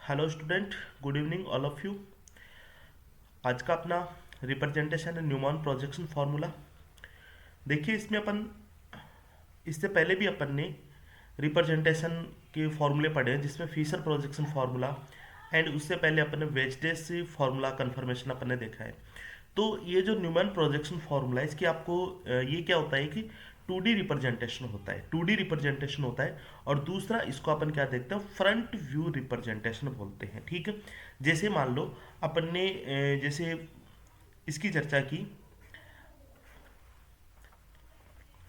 Hello student, good evening all of you. आज का अपना रिप्रेजेंटेशन है न्यूमॉन प्रोजेक्शन फार्मूला। देखिए इसमें अपन इससे पहले भी अपन ने रिप्रेजेंटेशन के फॉर्मूले पढ़े हैं, जिसमें फिशर प्रोजेक्शन फार्मूला एंड उससे पहले अपन ने वेजडेस फार्मूला कन्फर्मेशन अपन ने देखा है। तो ये जो न्यूमैन प्रोजेक्शन फार्मूला है, इसकी आपको ये क्या होता है कि 2D रिप्रेजेंटेशन होता है, 2D रिप्रेजेंटेशन होता है। और दूसरा इसको अपन क्या देखते हैं, फ्रंट व्यू रिप्रेजेंटेशन बोलते हैं। ठीक है, जैसे मान लो अपन ने जैसे इसकी चर्चा की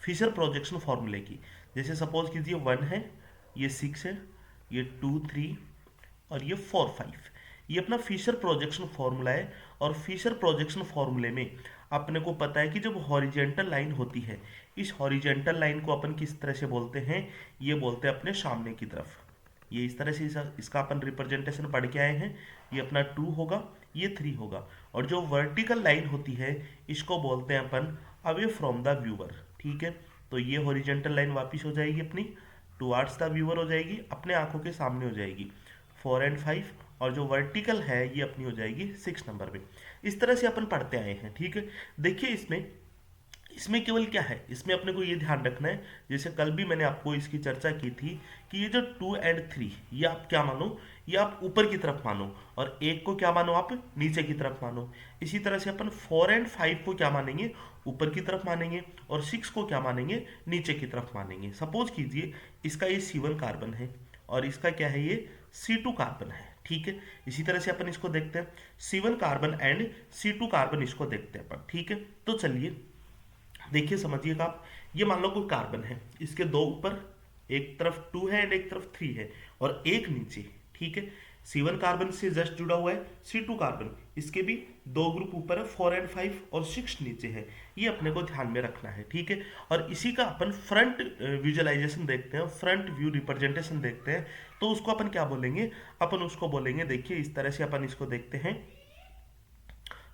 फिशर प्रोजेक्शन फार्मूले की। जैसे सपोज कीजिए 1 है, ये 6 है, ये 2 3 और ये 4 5। ये अपना फिशर प्रोजेक्शन फार्मूला है। और फिशर प्रोजेक्शन फार्मूले में अपने को पता है कि जब हॉरिजेंटल लाइन होती है, इस हॉरिजेंटल लाइन को अपन किस तरह से बोलते हैं, ये बोलते हैं अपने सामने की तरफ। ये इस तरह से इसका अपन रिप्रेजेंटेशन पढ़ के आए हैं। ये अपना 2 होगा, ये 3 होगा। और जो वर्टिकल लाइन होती है, इसको बोलते हैं अपन अवे फ्रॉम द व्यूअर। ठीक है, तो ये हॉरिजेंटल लाइन वापिस हो जाएगी अपनी टुवार्ड्स द व्यूअर हो जाएगी, अपने आंखों के सामने हो जाएगी 4 एंड 5। और जो वर्टिकल है ये अपनी हो जाएगी 6 नंबर पे। इस तरह से अपन पढ़ते आए हैं। ठीक है, देखिए इसमें इसमें केवल क्या है, इसमें अपने को ये ध्यान रखना है, जैसे कल भी मैंने आपको इसकी चर्चा की थी कि ये जो 2 एंड 3, ये आप क्या मानो, ये आप ऊपर की तरफ मानो, और एक को क्या मानो, आप नीचे की तरफ मानो। इसी तरह से अपन 4 एंड 5 को क्या मानेंगे, ऊपर की तरफ मानेंगे, और 6 को क्या मानेंगे, नीचे की तरफ मानेंगे। सपोज कीजिए इसका ये C1 कार्बन है और इसका क्या है, ये C2 कार्बन है। ठीक है, इसी तरह से अपन इसको देखते हैं, C1 carbon and C2 carbon इसको देखते हैं अपन। ठीक है, तो चलिए देखिए समझिएगा आप, ये मान लो कोई कार्बन है, इसके दो ऊपर, एक तरफ 2 है एंड एक तरफ 3 है और एक नीचे। ठीक है, C1 कार्बन से जस्ट जुड़ा हुआ है C2 कार्बन, इसके भी दो ग्रुप ऊपर है, 4 एंड 5 और 6 नीचे है। ये अपने को ध्यान में रखना है। ठीक है, और इसी का अपन फ्रंट विजुअलाइजेशन देखते हैं, फ्रंट व्यू रिप्रेजेंटेशन देखते हैं। तो उसको अपन क्या बोलेंगे, अपन उसको बोलेंगे, देखिए इस तरह से अपन इसको देखते हैं।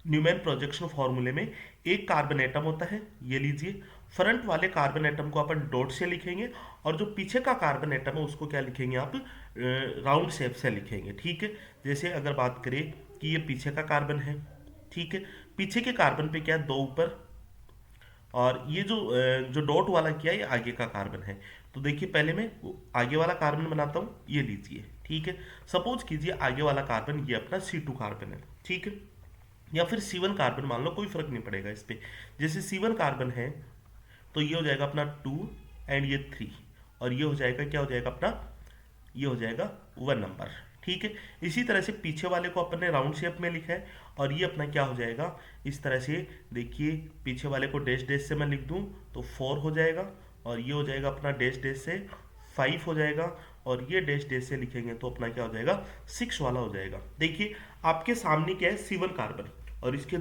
न्यूमैन प्रोजेक्शन फॉर्मूले में एक कार्बन एटम होता है, ये लीजिए। फ्रंट वाले कार्बन एटम को अपन डॉट से लिखेंगे, और जो पीछे का कार्बन एटम है उसको क्या लिखेंगे, आप राउंड शेप से लिखेंगे। ठीक है, जैसे अगर बात करें कि ये पीछे का कार्बन है। ठीक है, पीछे के कार्बन पे क्या है, दो ऊपर, और ये जो डॉट वाला किया ये आगे का कार्बन है। तो देखिए पहले मैं आगे वाला कार्बन बनाता हूँ, ये लीजिए। ठीक है, सपोज कीजिए आगे वाला कार्बन ये अपना C2 कार्बन है। ठीक है, या फिर C1 कार्बन मान लो, कोई फर्क नहीं पड़ेगा इस पे। जैसे C1 कार्बन है तो ये हो जाएगा अपना 2 एंड ये 3, और ये हो जाएगा, क्या हो जाएगा अपना, ये हो जाएगा 1 नंबर। ठीक है, इसी तरह से पीछे वाले को अपन ने राउंड शेप में लिखा है, और ये अपना क्या हो जाएगा, इस तरह से देखिए, पीछे वाले को डैश डैश से मैं लिख दूं तो 4 हो जाएगा, और ये हो जाएगा अपना डैश डैश से 5 हो जाएगा, और ये डैश डैश से लिखेंगे तो अपना क्या हो जाएगा, 6 वाला हो जाएगा। देखिए आपके सामने क्या है, C1 कार्बन, और इसके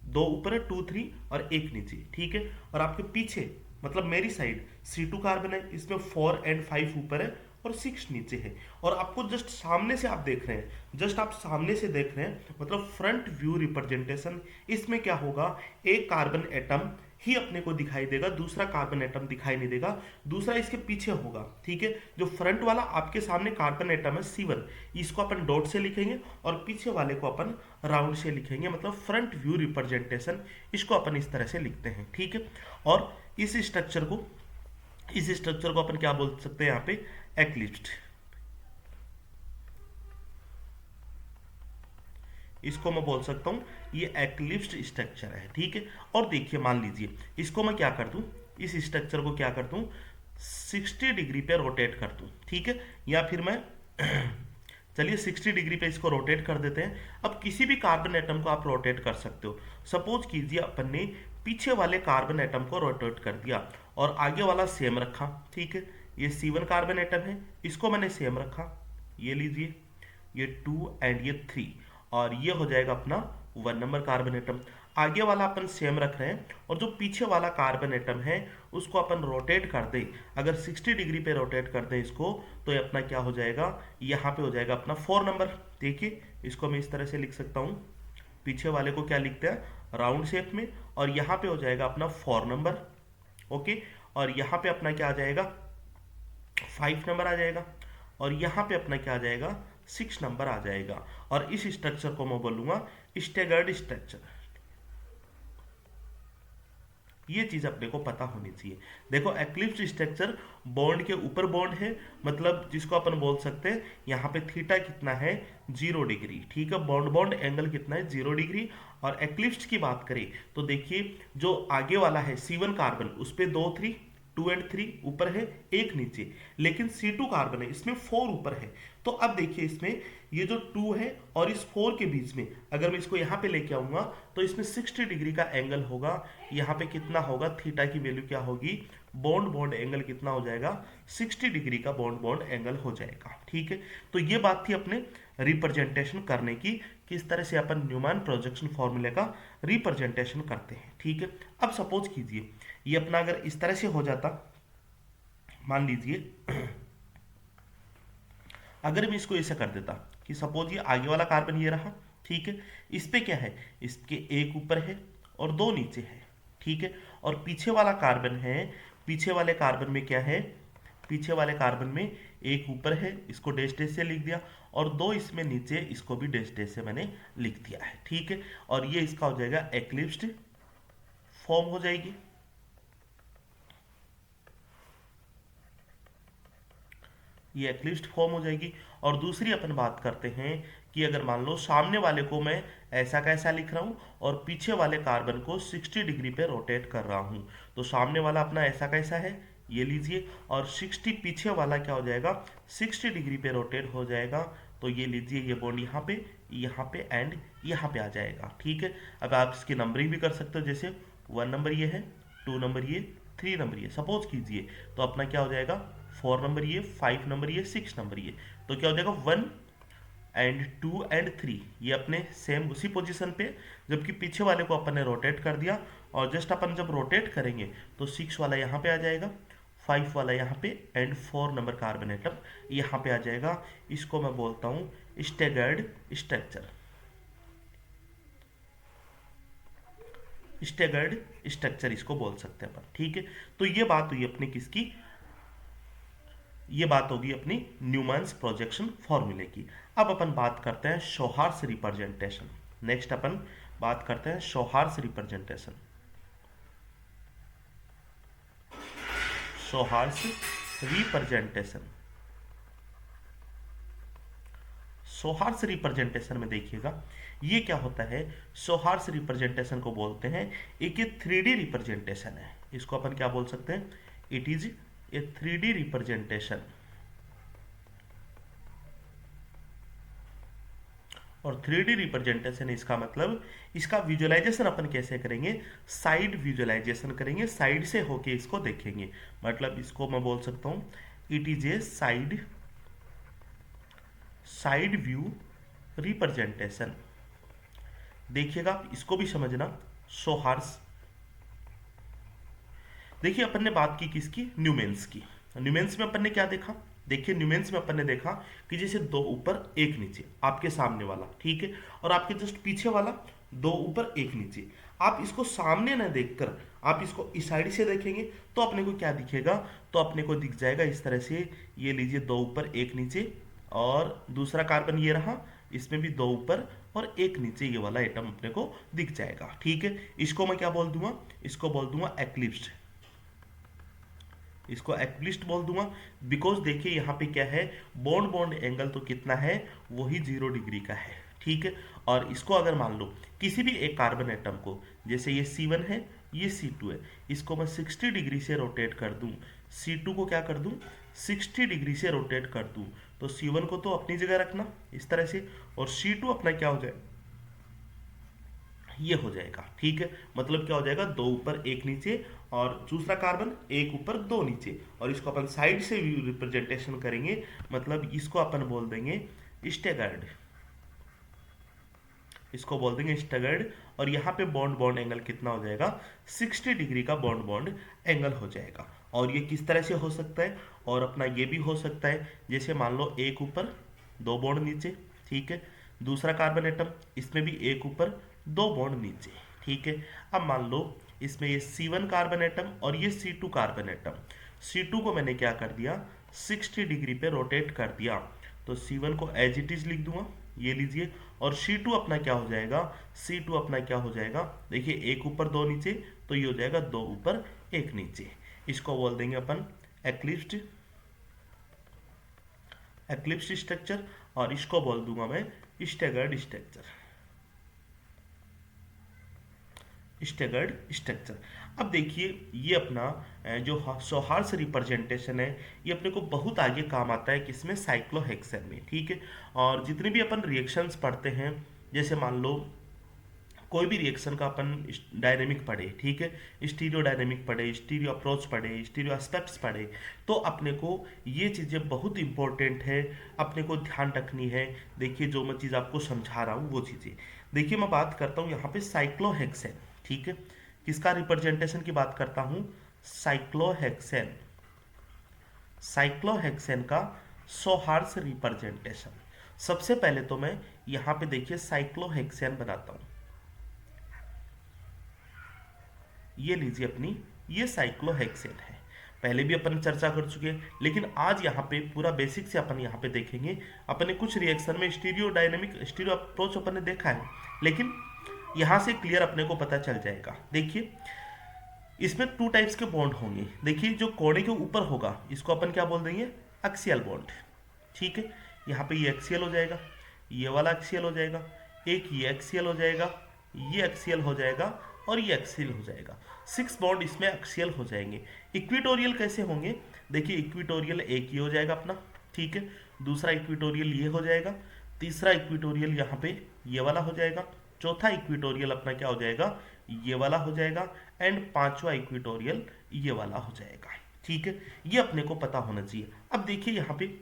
दो ऊपर है 2 3 और एक नीचे। ठीक है, और आपके पीछे मतलब मेरी साइड C2 कार्बन है, इसमें 4 एंड 5 ऊपर है और 6 नीचे है। और आपको जस्ट सामने से आप देख रहे हैं, जस्ट आप सामने से देख रहे हैं, मतलब फ्रंट व्यू रिप्रेजेंटेशन। इसमें क्या होगा, एक कार्बन एटम ही अपने को दिखाई देगा, दूसरा कार्बन एटम दिखाई नहीं देगा, दूसरा इसके पीछे होगा। ठीक है, जो फ्रंट वाला आपके सामने कार्बन एटम है C1, इसको अपन डॉट से लिखेंगे, और पीछे वाले को अपन राउंड से लिखेंगे, मतलब फ्रंट व्यू रिप्रेजेंटेशन इसको अपन इस तरह से लिखते हैं। ठीक है, और इस स्ट्रक्चर को अपन क्या बोल सकते हैं यहाँ पे, एक्लिप्स्ड। इसको मैं बोल सकता हूँ ये एक्लिप्स्ड स्ट्रक्चर है। ठीक है, और देखिए मान लीजिए इसको मैं क्या कर दूं, इस स्ट्रक्चर को क्या कर दूं, 60 डिग्री पे रोटेट कर दूं। ठीक है, या फिर मैं चलिए 60 डिग्री पे इसको रोटेट कर देते हैं। अब किसी भी कार्बन एटम को आप रोटेट कर सकते हो। सपोज कीजिए अपन ने पीछे वाले कार्बन एटम को रोटेट कर दिया और आगे वाला सेम रखा। ठीक है, ये C1 कार्बन एटम है, इसको मैंने सेम रखा, ये लीजिए, ये 2 एंड ये 3, और ये हो जाएगा अपना 1 नंबर कार्बन एटम। आगे वाला अपन सेम रख रहे हैं, और जो पीछे वाला कार्बन एटम है उसको अपन रोटेट कर दें, अगर 60 डिग्री पे रोटेट कर दें इसको, तो ये अपना क्या हो जाएगा, यहाँ पे हो जाएगा अपना 4 नंबर। देखिए इसको मैं इस तरह से लिख सकता हूँ, पीछे वाले को क्या लिखते हैं, राउंड शेप में, और यहाँ पे हो जाएगा अपना 4 नंबर। ओके, और यहाँ पे अपना क्या आ जाएगा, 5 नंबर आ जाएगा, और यहाँ पे अपना क्या आ जाएगा, 6 नंबर आ जाएगा। और इस स्ट्रक्चर को मैं बोलूँगा स्टेगर्ड स्ट्रक्चर। ये चीज अपने को पता होनी चाहिए। देखो एक्लिप्स स्ट्रक्चर बॉन्ड के ऊपर बॉन्ड है, मतलब जिसको अपन बोल सकते हैं यहाँ पे थीटा कितना है 0 डिग्री, ठीक है, बॉन्ड बॉन्ड एंगल कितना है 0 डिग्री। और एक्लिप्स की बात करें तो देखिए जो आगे वाला है C1 कार्बन उस पे 2 एंड 3 ऊपर है, एक नीचे, लेकिन C2 कार्बन है इसमें 4 ऊपर है। तो अब देखिए इसमें ये जो 2 है और इस 4 के बीच में अगर मैं इसको यहाँ पे लेके आऊंगा तो इसमें 60 डिग्री का एंगल होगा। यहाँ पे कितना होगा, थीटा की वैल्यू क्या होगी, बॉन्ड बॉन्ड एंगल कितना हो जाएगा, 60 डिग्री का बॉन्ड बॉन्ड एंगल हो जाएगा। ठीक है, तो ये बात थी अपने रिप्रेजेंटेशन करने की, किस तरह से अपन न्यूमैन प्रोजेक्शन फॉर्मूले का रिप्रेजेंटेशन करते हैं। ठीक है, अब सपोज कीजिए ये अपना अगर इस तरह से हो जाता, मान लीजिए अगर मैं इसको ऐसा कर देता कि सपोज ये आगे वाला कार्बन ये रहा, ठीक है, इस पे क्या है, इसके एक ऊपर है और 2 नीचे है, ठीक है, और पीछे वाला कार्बन है, पीछे वाले कार्बन में क्या है, पीछे वाले कार्बन में एक ऊपर है, इसको डैश डैश से लिख दिया, और 2 इसमें नीचे, इसको भी डैश डैश से मैंने लिख दिया है। ठीक है, और ये इसका हो जाएगा एक्लिप्स्ड फॉर्म हो जाएगी। ये एक्लिप्स्ड फॉर्म हो जाएगी। और दूसरी अपन बात करते हैं कि अगर मान लो सामने वाले को मैं ऐसा कैसा लिख रहा हूँ और पीछे वाले कार्बन को 60 डिग्री पे रोटेट कर रहा हूँ, तो सामने वाला अपना ऐसा कैसा है, ये लीजिए, और 60 पीछे वाला क्या हो जाएगा, 60 डिग्री पे रोटेट हो जाएगा। तो ये लीजिए, ये बॉन्ड यहाँ पे एंड यहाँ पे आ जाएगा। ठीक है, अब आप इसकी नंबरिंग भी कर सकते हो, जैसे 1 नंबर ये है, 2 नंबर ये, 3 नंबर ये सपोज कीजिए, तो अपना क्या हो जाएगा, 4 नंबर ये, 5 नंबर ये, 6 नंबर ये, तो क्या हो जाएगा 1 एंड 2 एंड 3 ये अपने सेम उसी पोजीशन पे, जबकि पीछे वाले को अपन ने रोटेट कर दिया, और जस्ट अपन जब रोटेट करेंगे तो 6 वाला यहाँ पे आ जाएगा, 5 वाला यहाँ पे, एंड 4 नंबर कार्बन एटम यहाँ पे आ जाएगा। इसको मैं बोलता हूँ स्टेगर्ड स्ट्रक्चर, स्टेगर्ड स्ट्रक्चर इसको बोल सकते हैं अपन। ठीक है, तो ये बात हुई अपनी किसकी, ये बात होगी अपनी न्यूमैन्स प्रोजेक्शन फॉर्मूले की। अब अपन बात करते हैं शोहार्स रिप्रेजेंटेशन। नेक्स्ट अपन बात करते हैं शोहार्स रिप्रेजेंटेशन। शोहार्स रिप्रेजेंटेशन, शोहार्स रिप्रेजेंटेशन में देखिएगा ये क्या होता है, शोहार्स रिप्रेजेंटेशन को बोलते हैं एक ये 3D रिप्रेजेंटेशन है, इसको अपन क्या बोल सकते हैं, it is a 3D representation. और 3D रिप्रेजेंटेशन इसका मतलब, इसका विजुअलाइजेशन अपन कैसे करेंगे, साइड विजुअलाइजेशन करेंगे, साइड से होके इसको देखेंगे। मतलब इसको मैं बोल सकता हूं it is a side view representation. देखिएगा इसको भी समझना, शोहार्स, देखिए अपन ने बात की किसकी, न्यूमेंस की। न्यूमेंस में अपन ने क्या देखा, देखिए न्यूमेंस में अपन ने देखा कि जैसे 2 ऊपर 1 नीचे, आपके सामने वाला, ठीक है, और आपके जस्ट पीछे वाला 2 ऊपर 1 नीचे। आप इसको सामने ना देखकर आप इसको इस साइड से देखेंगे तो अपने को क्या दिखेगा, तो अपने को दिख जाएगा इस तरह से, ये लीजिए 2 ऊपर 1 नीचे, और दूसरा कार्बन ये रहा, इसमें भी 2 ऊपर और 1 नीचे ये वाला एटम अपने को दिख जाएगा। ठीक है, इसको मैं क्या बोल दूंगा, इसको बोल दूंगा एक्लिप्स्ड, इसको एक्लिप्स्ड बोल दूंगा। बिकॉज देखिए यहाँ पे क्या है, बॉन्ड बॉन्ड एंगल तो कितना है, वही 0 डिग्री का है। ठीक है, और इसको अगर मान लो किसी भी एक कार्बन एटम को, जैसे ये C1 है, ये C2 है, इसको मैं 60 डिग्री से रोटेट कर दूं, C2 को क्या कर दूं, 60 डिग्री से रोटेट कर दूं, तो C1 को तो अपनी जगह रखना इस तरह से, और C2 अपना क्या हो जाए, ये हो जाएगा। ठीक है, मतलब क्या हो जाएगा, 2 ऊपर 1 नीचे, और दूसरा कार्बन 1 ऊपर 2 नीचे, और इसको अपन साइड से रिप्रेजेंटेशन करेंगे, मतलब इसको अपन बोल देंगे स्टेगर्ड, इसको बोल देंगे स्टेगर्ड। और यहाँ पे बॉन्ड बॉन्ड एंगल कितना हो जाएगा, 60 डिग्री का बॉन्ड बॉन्ड एंगल हो जाएगा। और ये किस तरह से हो सकता है, और अपना ये भी हो सकता है, जैसे मान लो 1 ऊपर 2 बॉन्ड नीचे, ठीक है, दूसरा कार्बन एटम, इसमें भी 1 ऊपर 2 बॉन्ड नीचे। ठीक है, अब मान लो इसमें ये C1 कार्बन एटम और ये C2 कार्बन एटम, C2 को मैंने क्या कर दिया, 60 डिग्री पे रोटेट कर दिया, तो C1 को एज इट इज लिख दूंगा, ये लीजिए। और C2 अपना क्या हो जाएगा, C2 अपना क्या हो जाएगा, देखिए एक ऊपर दो नीचे, तो ये हो जाएगा दो ऊपर एक नीचे। इसको बोल देंगे अपन एक्लिप्स्ड स्ट्रक्चर, और इसको बोल दूंगा मैं स्टैगर्ड स्ट्रक्चर। अब देखिए ये अपना जो सौहार्स रिप्रेजेंटेशन है, ये अपने को बहुत आगे काम आता है किसमें, साइक्लोहेक्सेन में, ठीक है। और जितने भी अपन रिएक्शंस पढ़ते हैं, जैसे मान लो कोई भी रिएक्शन का अपन डायनेमिक पढ़े, ठीक है, स्टीरियो डायनेमिक पढ़े, स्टीरियो अप्रोच पढ़े, स्टीरियो एस्पेक्ट्स पढ़े, तो अपने को ये चीज़ें बहुत इंपॉर्टेंट है, अपने को ध्यान रखनी है। देखिए जो मैं चीज़ आपको समझा रहा हूँ वो चीज़ें देखिए, मैं बात करता हूँ यहाँ पे साइक्लोहेक्सेन, ठीक है, किसका रिप्रेजेंटेशन की बात करता हूँ, साइक्लोहेक्सेन का सौहार्स रिप्रेजेंटेशन। सबसे पहले तो मैं यहाँ पे देखिए साइक्लोहेक्सेन बनाता हूँ, ये लीजिए अपनी, ये साइक्लोहेक्सेन है। पहले भी अपन चर्चा कर चुके हैं, लेकिन आज यहाँ पे पूरा बेसिक से अपन यहाँ पे देखेंगे। अपने कुछ रिएक्शन में स्टीरियो अप्रोच अपन ने देखा है, लेकिन यहाँ से क्लियर अपने को पता चल जाएगा। देखिए इसमें टू टाइप्स के बॉन्ड होंगे। देखिए जो कोने के ऊपर होगा इसको अपन क्या बोल देंगे, एक्सियल बॉन्ड, ठीक है। यहाँ पे ये एक्सियल हो जाएगा, ये वाला एक्सियल हो जाएगा, एक ये एक्सियल हो जाएगा, ये एक्सियल हो जाएगा, और ये एक्सियल हो जाएगा। 6 बॉन्ड इसमें एक्सियल हो जाएंगे। इक्विटोरियल कैसे होंगे, देखिए इक्विटोरियल एक ये हो जाएगा अपना, ठीक है, दूसरा इक्विटोरियल ये हो जाएगा, तीसरा इक्विटोरियल यहाँ पे ये वाला हो जाएगा, चौथा इक्विटोरियल अपना क्या हो जाएगा, ये वाला हो जाएगा, एंड पांचवा इक्विटोरियल ये वाला हो जाएगा, ठीक है। ये अपने को पता होना चाहिए। अब देखिए यहाँ पे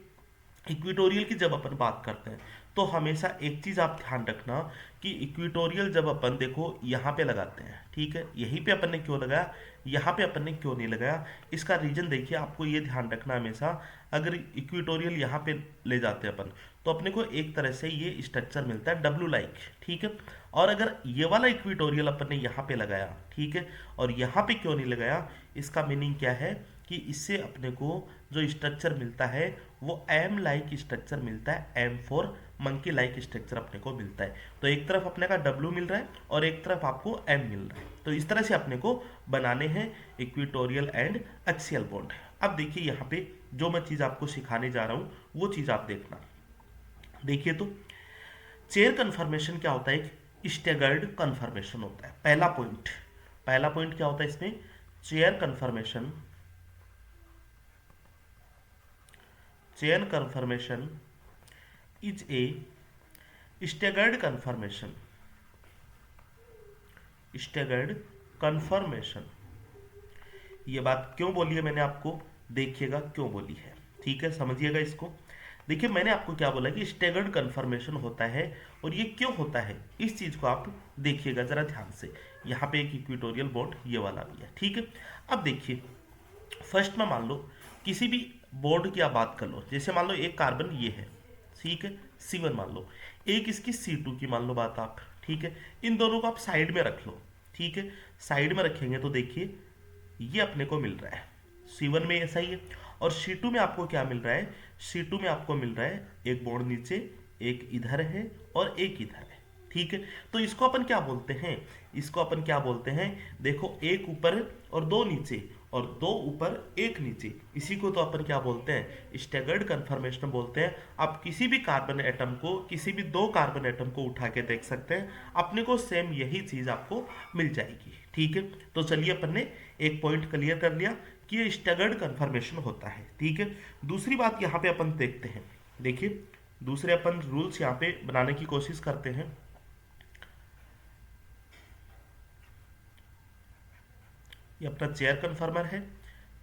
इक्विटोरियल की जब अपन बात करते हैं, तो हमेशा एक चीज आप ध्यान रखना कि इक्विटोरियल जब अपन देखो यहाँ पे लगाते हैं, ठीक है, यहीं पे अपन ने क्यों लगाया, यहाँ पे अपन ने क्यों नहीं लगाया, इसका रीजन देखिए, आपको ये ध्यान रखना हमेशा, अगर इक्विटोरियल यहाँ पे ले जाते हैं अपन, तो अपने को एक तरह से ये स्ट्रक्चर मिलता है डब्लू लाइक, ठीक है। और अगर ये वाला इक्विटोरियल अपन ने यहाँ पे लगाया, ठीक है, और यहाँ पे क्यों नहीं लगाया, इसका मीनिंग क्या है कि इससे अपने को जो स्ट्रक्चर मिलता है वो एम लाइक स्ट्रक्चर मिलता है, M for monkey like structure अपने को मिलता है। तो एक तरफ अपने का डब्ल्यू मिल रहा है और एक तरफ आपको एम मिल रहा है, तो इस तरह से अपने को बनाने हैं इक्विटोरियल एंड एक्सियल बॉन्ड। अब देखिए यहाँ पे जो मैं चीज़ आपको सिखाने जा रहा हूँ वो चीज़ आप देखना। देखिए तो चेयर कन्फर्मेशन क्या होता है, एक स्टैगर्ड कन्फर्मेशन होता है। पहला पॉइंट क्या होता है इसमें, chair conformation is a staggered conformation. ये बात क्यों बोली है मैंने आपको, देखिएगा क्यों बोली है, ठीक है, समझिएगा इसको। देखिए मैंने आपको क्या बोला कि स्टैगर्ड कन्फर्मेशन होता है, और ये क्यों होता है इस चीज को आप देखिएगा जरा ध्यान से। यहाँ पे एक इक्विटोरियल बॉन्ड ये वाला भी है, ठीक है। अब देखिए फर्स्ट में मान लो किसी भी बॉन्ड की आप बात कर लो, जैसे मान लो एक कार्बन ये है, ठीक है, C1 मान लो, एक इसकी C2 की मान लो बात आप, ठीक है। इन दोनों को आप साइड में रख लो, ठीक है, साइड में रखेंगे तो देखिए ये अपने को मिल रहा है, C1 में ऐसा ही है, और C2 में आपको क्या मिल रहा है, C2 में आपको मिल रहा है एक बॉन्ड नीचे, एक इधर है और एक इधर है, ठीक है। तो इसको अपन क्या बोलते हैं, इसको अपन क्या बोलते हैं, देखो एक ऊपर और दो नीचे और दो ऊपर एक नीचे, इसी को तो अपन क्या बोलते हैं, स्टैगर्ड कन्फर्मेशन बोलते हैं। आप किसी भी कार्बन एटम को, किसी भी दो कार्बन एटम को उठा के देख सकते हैं, अपने को सेम यही चीज आपको मिल जाएगी, ठीक है। तो चलिए अपन ने एक पॉइंट क्लियर कर लिया कि ये स्टैगर्ड कन्फर्मेशन होता है, ठीक है। दूसरी बात यहाँ पे अपन देखते हैं, देखिए दूसरे अपन रूल्स यहाँ पे बनाने की कोशिश करते हैं। ये अपना चेयर कन्फर्मर है,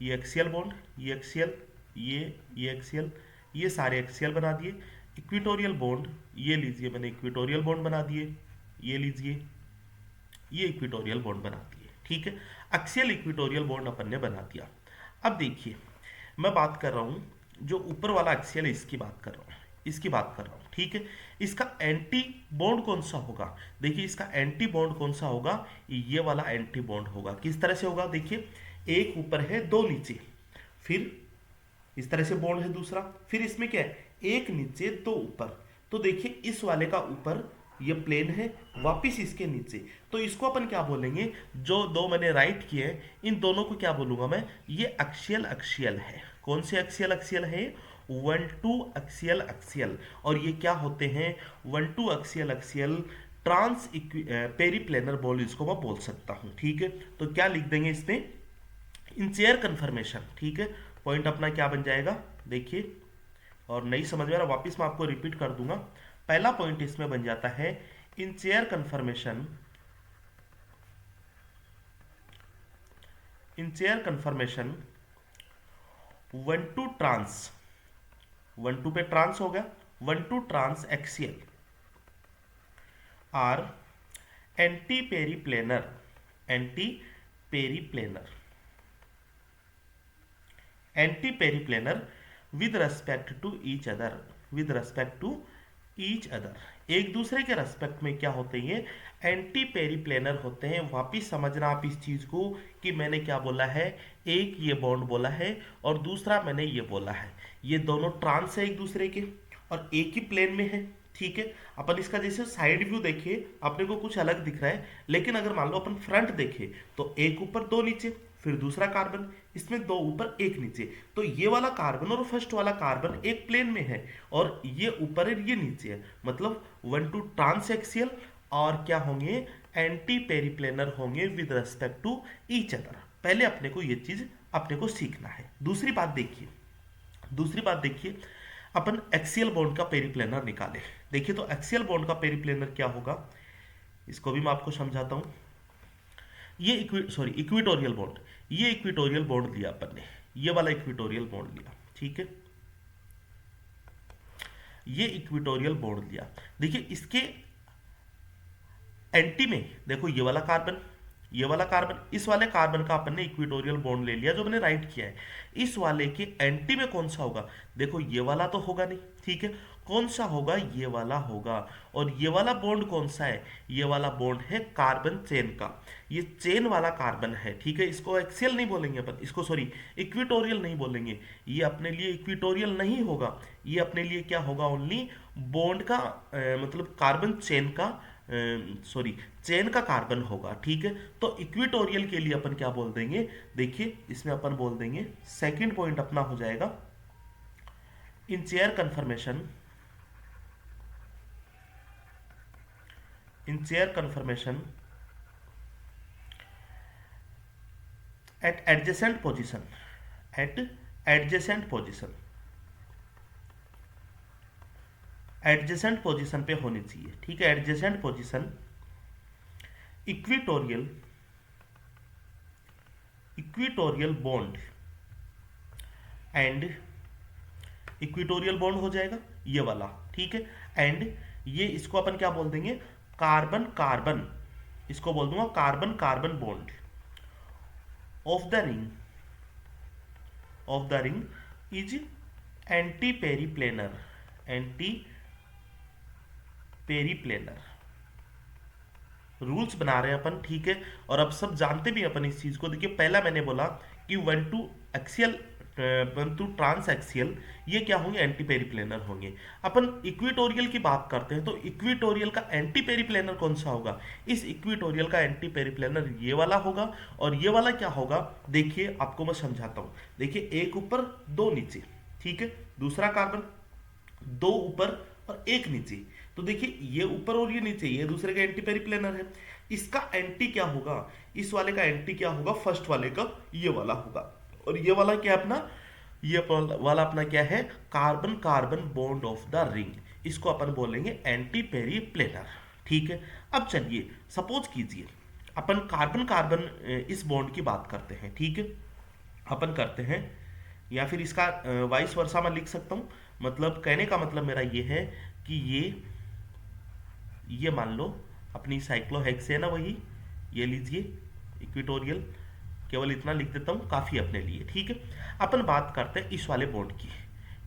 ये एक्सियल बॉन्ड, ये एक्सियल, ये एक्सियल, ये सारे एक्सियल बना दिए। इक्विटोरियल बॉन्ड ये लीजिए, मैंने इक्विटोरियल बॉन्ड बना दिए, ये लीजिए, ये इक्विटोरियल बॉन्ड बना दिए, ठीक है। एक्सियल इक्विटोरियल बॉन्ड अपन ने बना दिया। अब देखिए मैं बात कर रहा हूँ जो ऊपर वाला एक्सियल है, इसकी बात कर रहा हूँ, इसकी बात कर रहा हूँ, ठीक है। इसका एंटी बॉन्ड कौन सा होगा, देखिए इसका एंटी बॉन्ड कौन सा होगा, ये वाला एंटी बॉन्ड होगा। किस तरह से होगा, देखिए एक ऊपर है दो नीचे, फिर इस तरह से बॉन्ड है दूसरा, फिर इसमें क्या है एक नीचे दो ऊपर। तो देखिए इस वाले का ऊपर ये प्लेन है, वापिस इसके नीचे, तो इसको अपन क्या बोलेंगे, जो दो मैंने राइट किए हैं इन दोनों को क्या बोलूंगा मैं, ये एक्सियल एक्सियल है। कौन से एक्सियल एक्सियल है, 1 2 एक्सियल एक्सियल। और ये क्या होते हैं, 1 2 एक्सियल एक्सियल ट्रांस पेरीप्लेनर बॉल इसको मैं बोल सकता हूं। ठीक है, तो क्या लिख देंगे इसमें, इन चेयर कन्फर्मेशन। ठीक है, पॉइंट अपना क्या बन जाएगा देखिए, और नहीं समझ में आ रहा वापिस मैं आपको रिपीट कर दूंगा। पहला पॉइंट इसमें बन जाता है, in chair conformation, in chair conformation 1 2 trans, 1 2 पे ट्रांस हो गया, 1 2 trans axial are anti periplanar, anti periplanar, anti periplanar with respect to each other, with respect to each other. एक दूसरे के रेस्पेक्ट में क्या होते हैं, एंटी पेरीप्लेनर होते हैं। वापिस समझना आप इस चीज को कि मैंने क्या बोला है, एक ये बॉन्ड बोला है और दूसरा मैंने ये बोला है, ये दोनों ट्रांस है एक दूसरे के और एक ही प्लेन में है। ठीक है, अपन इसका जैसे साइड व्यू देखिए अपने को कुछ अलग दिख रहा है, लेकिन अगर मान लो अपन फ्रंट देखें तो एक ऊपर दो नीचे, फिर दूसरा कार्बन, इसमें दो ऊपर एक नीचे। तो ये वाला कार्बन और फर्स्ट वाला कार्बन एक प्लेन में है और ये ऊपर है ये नीचे है, मतलब 1 2 ट्रांसएक्सियल और क्या होंगे, एंटी पेरीप्लेनर होंगे with respect to each other. पहले अपने को ये चीज अपने को सीखना है। दूसरी बात देखिए, दूसरी बात देखिए, अपन एक्सियल बॉन्ड का पेरीप्लेनर निकाले। देखिए तो एक्सियल बॉन्ड का पेरीप्लेनर क्या होगा, इसको भी मैं आपको समझाता हूं। ये इक्विटोरियल बॉन्ड, ये इक्विटोरियल बॉन्ड लिया अपन ने, ये वाला इक्विटोरियल बॉन्ड लिया। ठीक है, ये इक्विटोरियल बॉन्ड लिया। देखिए इसके एंटी में देखो ये वाला कार्बन, ये वाला कार्बन, इस वाले कार्बन का अपन ने इक्विटोरियल बॉन्ड ले लिया जो मैंने राइट किया है। इस वाले के एंटी में कौन सा होगा, देखो ये वाला तो होगा नहीं। ठीक है, कौन सा होगा, ये वाला होगा। और ये वाला बॉन्ड कौन सा है, ये वाला बॉन्ड है कार्बन चेन का, ये चेन वाला कार्बन है। ठीक है, इसको एक्सियल नहीं बोलेंगे अपन, इसको सॉरी इक्विटोरियल नहीं बोलेंगे, ये अपने लिए इक्विटोरियल नहीं होगा, ये अपने लिए क्या होगा, ओनली बॉन्ड का मतलब कार्बन चेन का सॉरी चेन का कार्बन होगा। ठीक है, तो इक्विटोरियल के लिए अपन क्या बोल देंगे, देखिए इसमें अपन बोल देंगे, सेकंड पॉइंट अपना हो जाएगा, in chair confirmation, in chair conformation at adjacent position, at adjacent position, adjacent position पे होनी चाहिए। ठीक है, adjacent position equatorial, equatorial bond and equatorial bond हो जाएगा ये वाला। ठीक है, एंड ये इसको अपन क्या बोल देंगे, कार्बन कार्बन, इसको बोल दूंगा carbon carbon bond of the ring, of the ring is anti periplanar, anti periplanar. Rules बना रहे हैं अपन। ठीक है, और अब सब जानते भी अपन इस चीज को। देखिए पहला मैंने बोला कि 1 2 एक्सियल, 1 2 ट्रांस एक्सियल, ये क्या होंगे, एंटी पेरीप्लेनर होंगे। अपन इक्विटोरियल की बात करते हैं तो इक्विटोरियल का एंटी पेरीप्लेनर कौन सा होगा, इस इक्विटोरियल का एंटी पेरीप्लेनर ये वाला होगा। और ये वाला क्या होगा, देखिए आपको मैं समझाता हूं। देखिए एक ऊपर दो नीचे, ठीक है, दूसरा कार्बन, दो ऊपर और एक नीचे। तो देखिए ये ऊपर और ये नीचे, ये दूसरे का एंटी पेरीप्लेनर है। इसका एंटी क्या होगा, इस वाले का एंटी क्या होगा, फर्स्ट वाले का ये वाला होगा। और ये वाला क्या अपना, ये वाला अपना क्या है, carbon carbon bond of the ring, इसको अपन बोलेंगे एंटी पेरीप्लेनर। ठीक है, अब चलिए सपोज कीजिए अपन कार्बन कार्बन इस बॉन्ड की बात करते हैं। ठीक है, अपन करते हैं, या फिर इसका वाइस वर्सा मैं लिख सकता हूं। मतलब कहने का मतलब मेरा ये है कि ये मान लो अपनी साइक्लोहेक्सेन है वही, ये लीजिए इक्विटोरियल, केवल इतना लिख देता हूं काफी अपने लिए। ठीक है, अपन बात करते हैं इस वाले बॉन्ड की,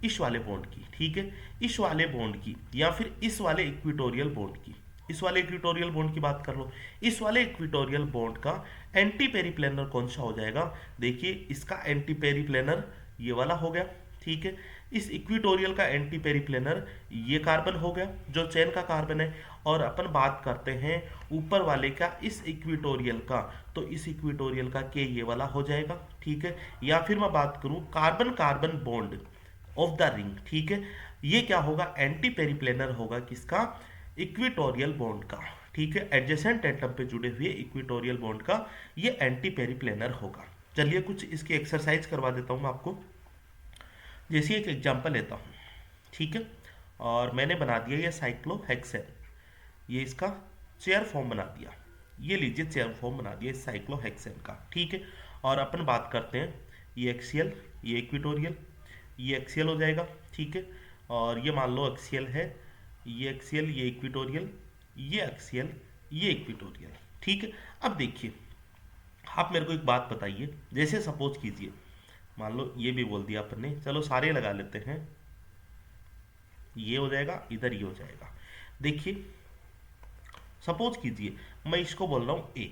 इस वाले बॉन्ड की। ठीक है, इस वाले बॉन्ड की या फिर इस वाले इक्विटोरियल बॉन्ड की, इस वाले इक्विटोरियल बॉन्ड की बात कर लो। इस वाले इक्विटोरियल बॉन्ड का एंटी पेरीप्लेनर कौन सा हो जाएगा, देखिए इसका एंटी पेरीप्लेनर ये वाला हो गया। ठीक है, इस इक्विटोरियल का एंटी पेरिप्लेनर ये कार्बन हो गया जो चेन का कार्बन है, और अपन बात करते हैं ऊपर वाले का इस इक्विटोरियल का, तो इस इक्विटोरियल का के ये वाला हो जाएगा, ठीक है। या फिर मैं बात करूं carbon carbon bond of the ring, ठीक है, ये क्या होगा, एंटी पेरिप्लेनर होगा किसका, इक्विटोरियल बॉन्ड का, ठीक है, एडजेसेंट एटम पे जुड़े हुए इक्विटोरियल बॉन्ड का ये एंटी पेरिप्लेनर होगा। चलिए कुछ इसकी एक्सरसाइज करवा देता हूँ मैं आपको। जैसे एक एग्जांपल लेता हूँ, ठीक है, और मैंने बना दिया ये साइक्लोहेक्सेन, ये इसका चेयर फॉर्म बना दिया, ये लीजिए चेयर फॉर्म बना दिया इस साइक्लोहेक्सेन का, ठीक है। और अपन बात करते हैं ये एक्सियल, ये इक्विटोरियल, ये एक्सियल हो जाएगा, ठीक है, और ये मान लो एक्सियल है, ये एक्सियल, ये इक्विटोरियल, ये एक्सियल, ये इक्विटोरियल, ठीक है। अब देखिए आप मेरे को एक बात बताइए, जैसे सपोज कीजिए मान लो ये भी बोल दिया अपन ने, चलो सारे लगा लेते हैं, ये हो जाएगा, इधर ये हो जाएगा। देखिए सपोज कीजिए मैं इसको बोल रहा हूं ए,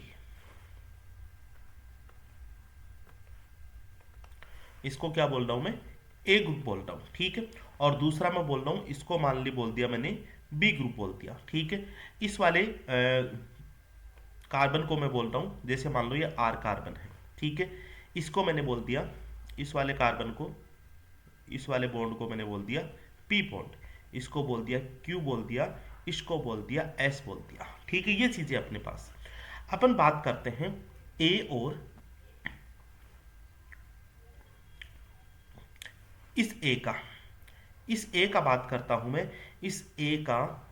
इसको क्या बोल रहा हूं मैं, ए ग्रुप बोल रहा हूं, ठीक है। और दूसरा मैं बोल रहा हूं, इसको मान ली बोल दिया मैंने बी ग्रुप बोल दिया, ठीक है। इस वाले कार्बन को मैं बोल रहा हूं, जैसे मान लो ये आर कार्बन है, ठीक है, इसको मैंने बोल दिया, इस वाले कार्बन को, इस वाले बॉन्ड को मैंने बोल दिया पी बॉन्ड, इसको बोल दिया क्यू बोल दिया, इसको बोल दिया एस बोल दिया, ठीक है। ये चीजें अपने पास। अपन बात करते हैं ए और इस ए का, इस ए का बात करता हूं मैं, इस ए का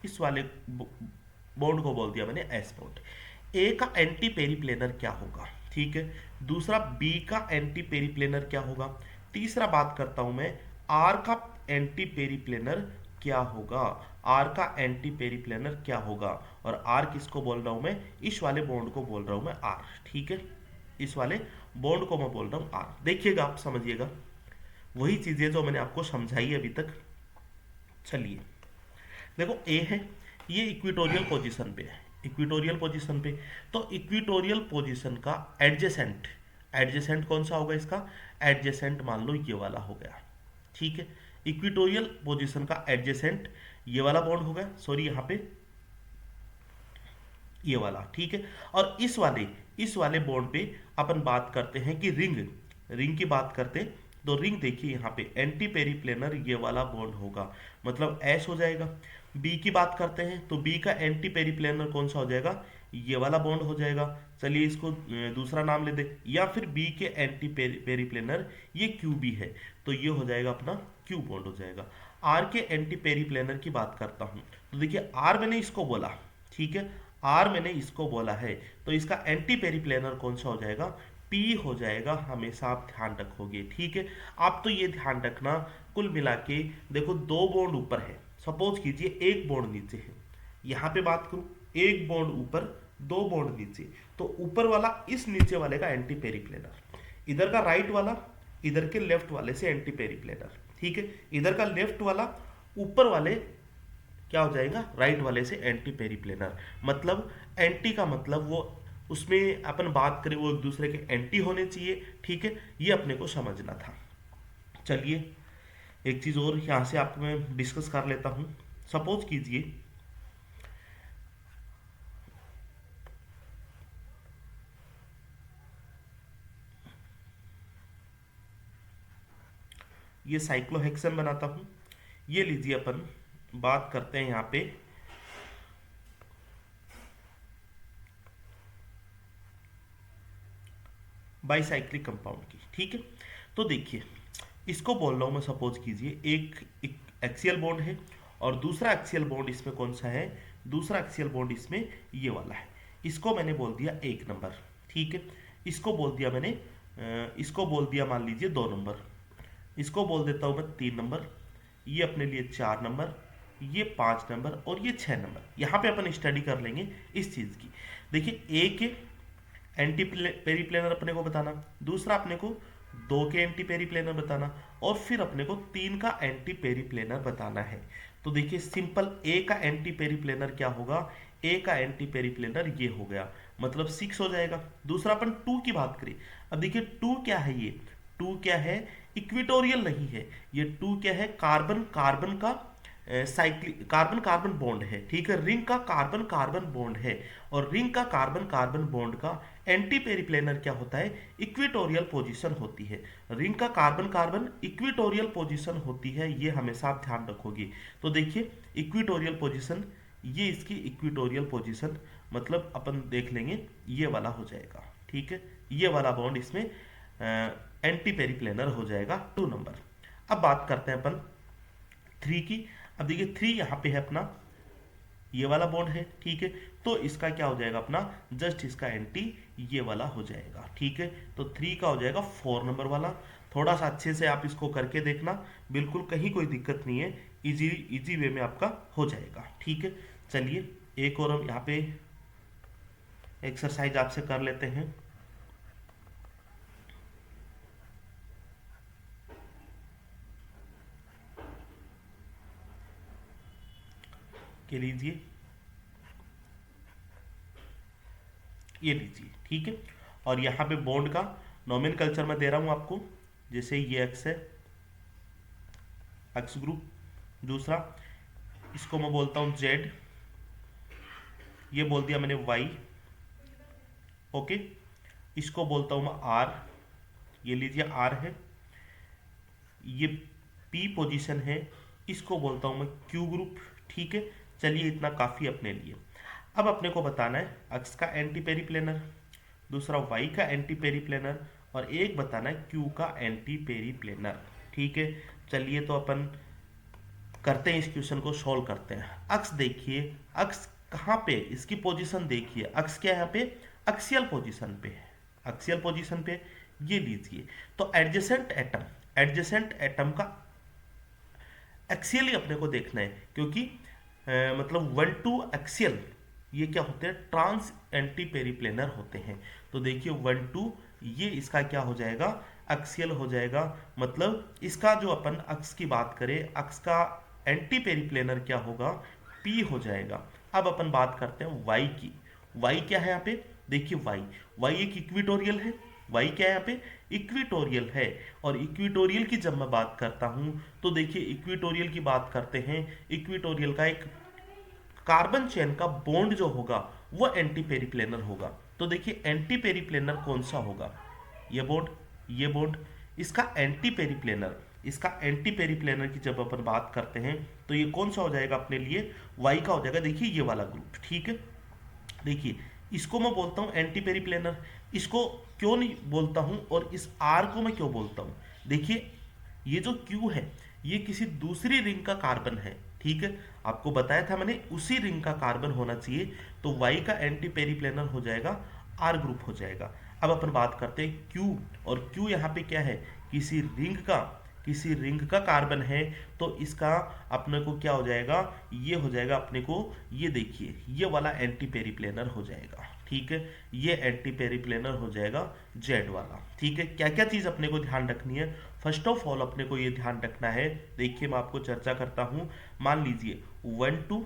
इस वाले बॉन्ड को बोल दिया मैंने एस बॉन्ड। ए का एंटी पेरिप्लेनर क्या होगा, ठीक है। दूसरा बी का एंटी पेरिप्लेनर क्या होगा। तीसरा बात करता हूं मैं आर का एंटी पेरिप्लेनर क्या होगा, आर का एंटी पेरिप्लेनर क्या होगा। और आर किसको बोल रहा हूं मैं, इस वाले बॉन्ड को बोल रहा हूं मैं आर, ठीक है, इस वाले बॉन्ड को मैं बोल रहा हूं आर। देखिएगा आप समझिएगा वही चीजें जो मैंने आपको समझाई अभी तक। चलिए देखो ए है, ये इक्विटोरियल पोजीशन पे है, इक्विटोरियल पोजीशन पे, तो इक्विटोरियल पोजीशन का एडजेसेंट, एडजेसेंट कौन सा होगा इसका, एडजेसेंट मान लो ये वाला हो गया, ठीक है। इक्विटोरियल पोजीशन का एडजेसेंट ये वाला बॉन्ड हो गया, सॉरी यहाँ पे ये वाला, ठीक है। और इस वाले बॉन्ड पे अपन बात करते हैं कि रिंग, रिंग की बात करते हैं, तो रिंग देखिए यहाँ पे एंटी पेरिप्लेनर ये वाला बॉन्ड होगा, मतलब एस हो जाएगा। बी की बात करते हैं तो बी का एंटी पेरिप्लेनर कौन सा हो जाएगा, ये वाला बॉन्ड हो जाएगा। चलिए इसको दूसरा नाम ले दे, या फिर बी के एंटी पेरिप्लेनर ये क्यू बी है, तो ये हो जाएगा अपना क्यू बॉन्ड हो जाएगा। आर के एंटी पेरिप्लेनर की बात करता हूं, तो देखिए आर मैंने इसको बोला, ठीक है, आर मैंने इसको बोला है, तो इसका एंटी पेरिप्लेनर कौन सा हो जाएगा, पी हो जाएगा, हमेशा आप ध्यान रखोगे, ठीक है। आप तो ये ध्यान रखना कुल मिला के देखो दो बॉन्ड ऊपर है, सपोज कीजिए एक बॉन्ड नीचे है, यहां पे बात करूं एक बॉन्ड ऊपर दो बॉन्ड नीचे, तो ऊपर वाला इस नीचे वाले का एंटी पेरिप्लेनर, इधर का राइट वाला इधर के लेफ्ट वाले से एंटी पेरिप्लेनर, ठीक है, इधर का लेफ्ट वाला ऊपर वाले क्या हो जाएगा, राइट वाले से एंटी पेरिप्लेनर। मतलब एंटी का मतलब वो उसमें अपन बात करें वो एक दूसरे के एंटी होने चाहिए, ठीक है, ये अपने को समझना था। चलिए एक चीज और यहां से आपको मैं डिस्कस कर लेता हूं। सपोज कीजिए ये साइक्लोहेक्सेन बनाता हूं, ये लीजिए अपन बात करते हैं यहां पे बाईसाइक्लिक कंपाउंड की, ठीक है। तो देखिए इसको बोल रहा हूं मैं, सपोज कीजिए एक एक्सियल बॉन्ड है और दूसरा एक्सियल बॉन्ड इसमें कौन सा है, दूसरा एक्सियल बॉन्ड इसमें ये वाला है, इसको मैंने बोल दिया 1 नंबर, ठीक है। इसको बोल दिया मैंने इसको बोल दिया मान लीजिए 2 नंबर, इसको बोल देता हूं मैं 3 नंबर, ये अपने लिए 4 नंबर, ये 5 नंबर और ये 6 नंबर। यहां पे अपन स्टडी कर लेंगे इस चीज की। देखिए ए के एंटी पेरिप्लेनर अपने को बताना, दूसरा अपने को 2 के एंटी पेरिप्लेनर बताना, और फिर अपने को 3 का एंटी पेरिप्लेनर बताना है। तो देखिए सिंपल ए का एंटी पेरिप्लेनर क्या होगा, ए का एंटी पेरिप्लेनर ये हो गया, मतलब 6 हो जाएगा। दूसरा अपन 2 की बात करें, अब देखिए 2 क्या है, ये 2 क्या है, इक्विटोरियल नहीं है, ये 2 क्या है, कार्बन कार्बन का साइक्लिक कार्बन कार्बन बॉन्ड है, ठीक है, रिंग का कार्बन कार्बन बॉन्ड है, और रिंग का कार्बन कार्बन बॉन्ड का एंटी पेरिप्लेनर क्या होता है, इक्विटोरियल पोजीशन होती है। रिंग का कार्बन कार्बन इक्विटोरियल पोजीशन होती है, ये हमेशा आप ध्यान रखोगे। तो देखिए इक्विटोरियल पोजीशन, ये इसकी इक्विटोरियल पोजीशन, मतलब अपन देख लेंगे ये वाला हो जाएगा, ठीक है, ये वाला बॉन्ड इसमें एंटी पेरिप्लेनर हो जाएगा 2 नंबर। अब बात करते हैं अपन 3 की। अब देखिए 3 यहाँ पे है अपना, ये वाला बॉन्ड है, ठीक है, तो इसका क्या हो जाएगा अपना, जस्ट इसका एंटी ये वाला हो जाएगा, ठीक है। तो 3 का हो जाएगा 4 नंबर वाला। थोड़ा सा अच्छे से आप इसको करके देखना, बिल्कुल कहीं कोई दिक्कत नहीं है, इजी इजी वे में आपका हो जाएगा, ठीक है। चलिए एक और हम यहाँ पे एक्सरसाइज आपसे कर लेते हैं। के लीजिए, ये लीजिए, ठीक है। और यहाँ पे बॉन्ड का नोमेनकल्चर मैं दे रहा हूँ आपको, जैसे ये एक्स है, एक्स ग्रुप। दूसरा इसको मैं बोलता हूँ जेड, ये बोल दिया मैंने वाई, ओके। इसको बोलता हूँ मैं आर, ये लीजिए आर है। ये पी पोजीशन है, इसको बोलता हूँ मैं क्यू ग्रुप, ठीक है। चलिए इतना काफ़ी अपने लिए। अब अपने को बताना है एक्स का एंटी पेरिप्लेनर, दूसरा वाई का एंटी पेरिप्लेनर, और एक बताना है क्यू का एंटी पेरिप्लेनर, ठीक है। चलिए तो अपन करते हैं, इस क्वेश्चन को सॉल्व करते हैं। अक्स देखिए, अक्स कहाँ पे, इसकी पोजीशन देखिए, अक्स क्या है यहाँ पे, एक्सियल पोजीशन पे है, एक्सियल पोजीशन पे, ये लीजिए। तो एडजेसेंट एटम, एडजेसेंट एटम का एक्सियल ही अपने को देखना है, क्योंकि मतलब 1 2 एक्सियल ये क्या होते हैं, ट्रांस एंटी पेरिप्लेनर होते हैं। तो देखिए 1 2 ये इसका क्या हो जाएगा, एक्सियल हो जाएगा। मतलब इसका जो अपन अक्स की बात करें, अक्स का एंटी पेरिप्लेनर क्या होगा, पी हो जाएगा। अब अपन बात करते हैं वाई की। वाई क्या है यहाँ पे, देखिए वाई, वाई एक इक्विटोरियल है, वाई क्या है यहाँ पे, इक्विटोरियल है। और इक्विटोरियल की जब मैं बात करता हूं, तो देखिए इक्विटोरियल की बात करते हैं, इक्विटोरियल का एक कार्बन चेन का बॉन्ड जो होगा वो एंटी पेरिप्लेनर होगा। तो देखिए एंटी पेरिप्लेनर कौन सा होगा, ये बॉन्ड, ये बॉन्ड, इसका एंटी पेरिप्लेनर, इसका एंटी पेरिप्लेनर की जब अपन बात करते हैं तो ये कौन सा हो जाएगा अपने लिए, वाई का हो जाएगा। देखिए ये वाला ग्रुप, ठीक है। देखिए इसको मैं बोलता हूं एंटी पेरिप्लेनर, इसको क्यों नहीं बोलता हूं, और इस आर को मैं क्यों बोलता हूं। देखिए ये जो क्यू है ये किसी दूसरी रिंग का कार्बन है, ठीक है, आपको बताया था मैंने, उसी रिंग का कार्बन होना चाहिए। तो वाई का एंटी पेरिप्लेनर हो जाएगा आर ग्रुप हो जाएगा। अब अपन बात करते हैं क्यू, और क्यू यहाँ पे क्या है, किसी रिंग का, किसी रिंग का कार्बन है, तो इसका अपने को क्या हो जाएगा, ये हो जाएगा अपने को, ये देखिए ये वाला एंटी पेरिप्लेनर हो जाएगा, ठीक है। ये एंटी पेरिप्लेनर हो जाएगा जेड वाला, ठीक है। क्या क्या चीज़ अपने को ध्यान रखनी है, फर्स्ट ऑफ ऑल अपने को ये ध्यान रखना है, देखिए मैं आपको चर्चा करता हूँ। मान लीजिए 1 2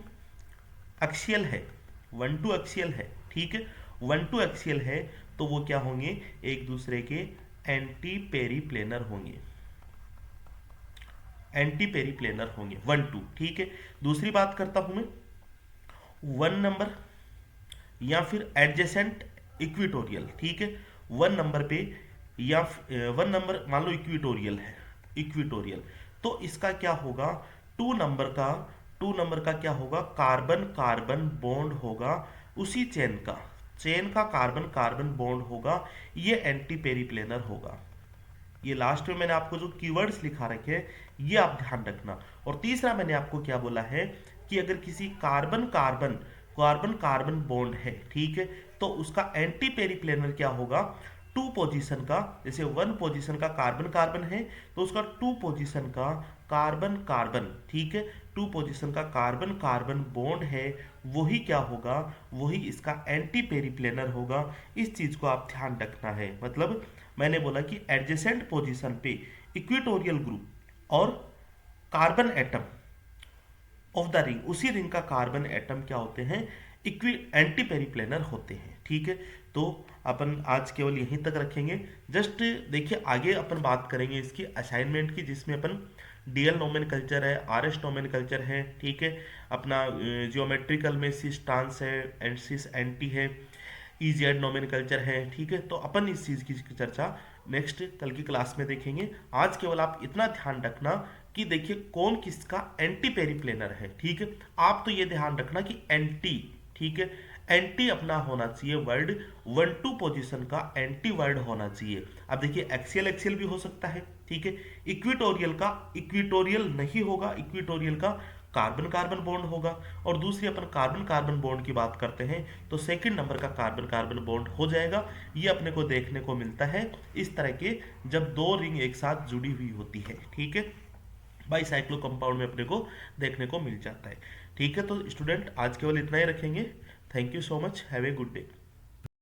एक्सियल है, 1 2 एक्सियल है, ठीक है, 1 2 एक्सियल है, तो वो क्या होंगे, एक दूसरे के एंटी पेरिप्लेनर होंगे, एंटी पेरिप्लेनर होंगे 1 2, ठीक है। दूसरी बात करता हूं मैं 1 नंबर या फिर एडजेसेंट इक्विटोरियल, ठीक है, 1 नंबर पे या 1 नंबर मान लो इक्विटोरियल है, इक्विटोरियल, तो इसका क्या होगा, 2 नंबर का, 2 नंबर का क्या होगा, कार्बन कार्बन बॉन्ड होगा, उसी चेन का, चेन का कार्बन कार्बन बॉन्ड होगा, ये एंटी पेरिप्लेनर होगा। ये लास्ट में मैंने आपको जो कीवर्ड्स लिखा रखे हैं ये आप ध्यान रखना। और तीसरा मैंने आपको क्या बोला है कि अगर किसी carbon carbon, carbon carbon bond है, ठीक है, तो उसका एंटी पेरिप्लेनर क्या होगा, 2 पोजीशन का, जैसे 1 पोजीशन का कार्बन कार्बन है तो उसका 2 पोजीशन का कार्बन कार्बन, ठीक है, 2 पोजीशन का कार्बन कार्बन बॉन्ड है, वही क्या होगा, वही इसका एंटी पेरिप्लेनर होगा। इस चीज को आप ध्यान रखना है। मतलब मैंने बोला कि एडजेसेंट पोजीशन पे इक्विटोरियल ग्रुप और carbon atom of the ring, उसी रिंग का कार्बन एटम क्या होते हैं, इक्वी एंटी पेरिप्लेनर होते हैं। ठीक है, तो अपन आज केवल यहीं तक रखेंगे। जस्ट देखिए आगे अपन बात करेंगे इसकी असाइनमेंट की, जिसमें अपन डीएल नोमेनकल्चर है, आरएस नोमेनकल्चर है, ठीक है, अपना जियोमेट्रिकल में सिस ट्रांस है एंड सिस एंटी है, ईजेड नोमेनकल्चर है। ठीक है, तो अपन इस चीज़ की चर्चा नेक्स्ट कल की क्लास में देखेंगे। आज केवल आप इतना ध्यान रखना कि देखिए कौन किसका एंटी पेरिप्लेनर है। ठीक है, आप तो ये ध्यान रखना कि एंटी, ठीक है, एंटी अपना होना चाहिए वर्ड, 1-2 पोजीशन का एंटी वर्ड होना चाहिए। अब देखिए एक्सियल एक्सियल भी हो सकता है, ठीक है, इक्विटोरियल का इक्विटोरियल नहीं होगा, इक्विटोरियल का कार्बन कार्बन बॉन्ड होगा। और दूसरी अपन कार्बन कार्बन बॉन्ड की बात करते हैं तो सेकंड नंबर का कार्बन कार्बन बॉन्ड हो जाएगा। ये अपने को देखने को मिलता है इस तरह के, जब दो रिंग एक साथ जुड़ी हुई होती है। ठीक है, बाईसाइक्लो कंपाउंड में अपने को देखने को मिल जाता है। ठीक है, तो स्टूडेंट आज केवल इतना ही रखेंगे। Thank you so much, have a good day.